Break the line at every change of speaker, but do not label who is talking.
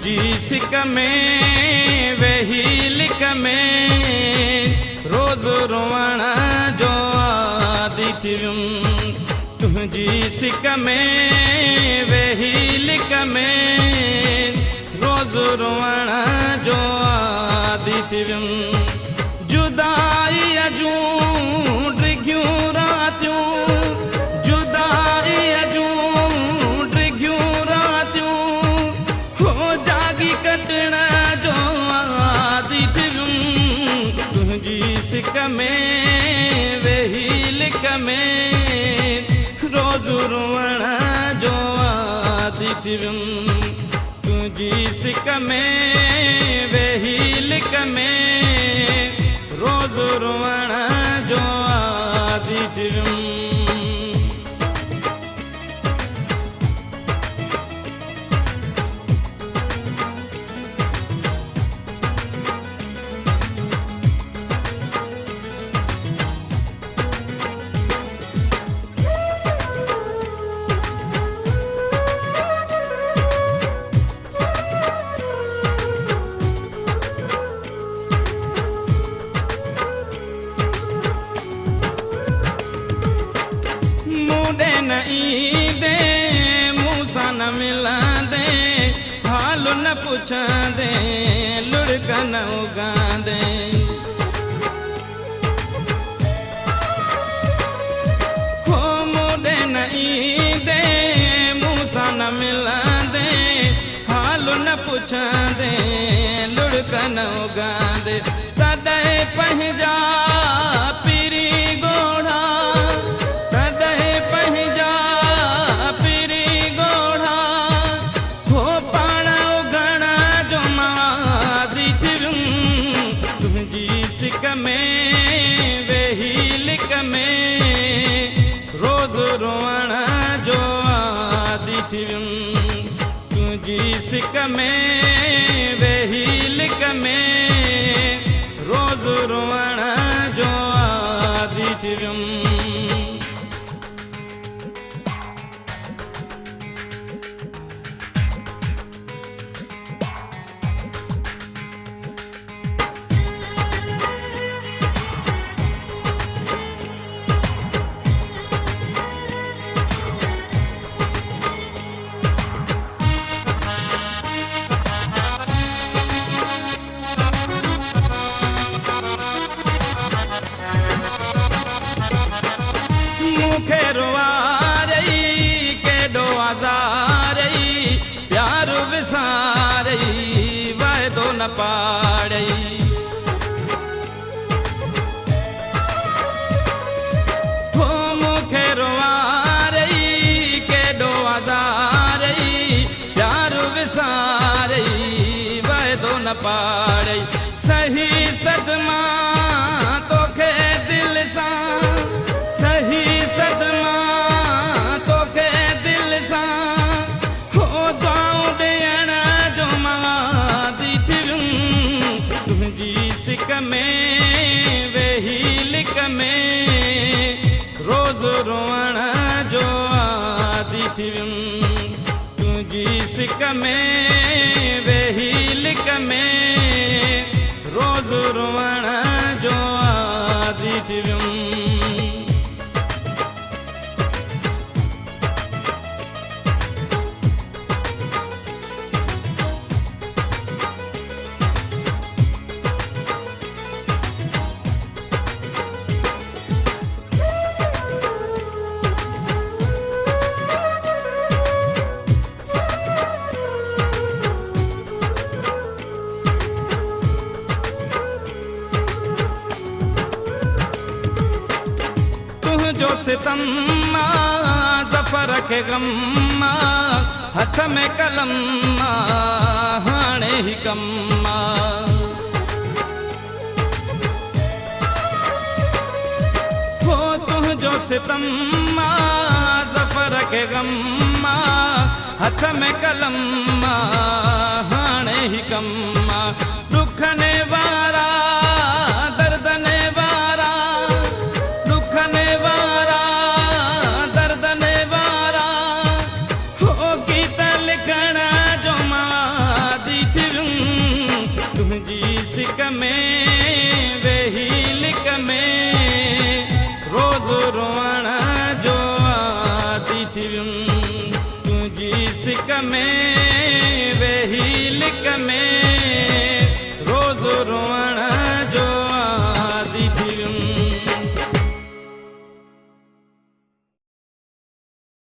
तुझी सिक में वेही लिक में रोज़ रोवण जो आदि थी वियुमि। तुझी सिक में वेही लिक में रोज़ रोवण जो आदि थी वियुमि। जुदाई जूं डिघियूं रातियूं, जुदाई जूं डिघियूं रातियूं, हो जागी कटण जो आदि थी वियुमि। तुझी सिक में वेही लिक में रोज़ रोवण जो आदि थी वियुमि। तुझी सिक में वेही लिक में रोज़ रोवण जो आदि थी वियुमि। न ईंदे मूंसां न मिलंदे, हाल न पुछंदे, लुढ़क न उगांदे। हो मूंॾे न ईंदे मूंसां न मिलंदे, हाल न पुछंदे, लुढ़क न उगांदे। तॾहिं पंहिंजा पीरी ॻोढ़ा, सिक में वेही लिक में रोज़ रोवण जो आदि थी वियुमि। तुझी सिक में वेही लिक में रोज़ रोवण जो आदि थी वियुमि। मूंखे रुआरई केॾो आज़ारई, प्यार विसारई वाइदो न पाड़ई। हो मूंखे रुआरई केॾो आज़ारई, प्यार विसारई वाइदो न पाड़ई। सही सदमा तोखे दिल सां, सही सदमा तोखे दिल सां, हो दुआऊं ॾियण जो आदि थी वियुमि। तुझी सिक में वेही लिक में रोज़ रोवण जो आदि थी वियुमि। तुझी सिक में वेही लिक में रोज़ रोवण जो आदि थी वियुमि। जो सितम ज़फ़र खे ग़म, हथ में कलम हाणे ही कम। हो तुझो सितम ज़फ़र खे ग़म, हथ में कलम हाणे ही कम। दुखने वारा दर्दने वारा, दुखने वारा दर्दने वारा, हो गीत लिखण जो आदि तुझी सिक में वेही लिक में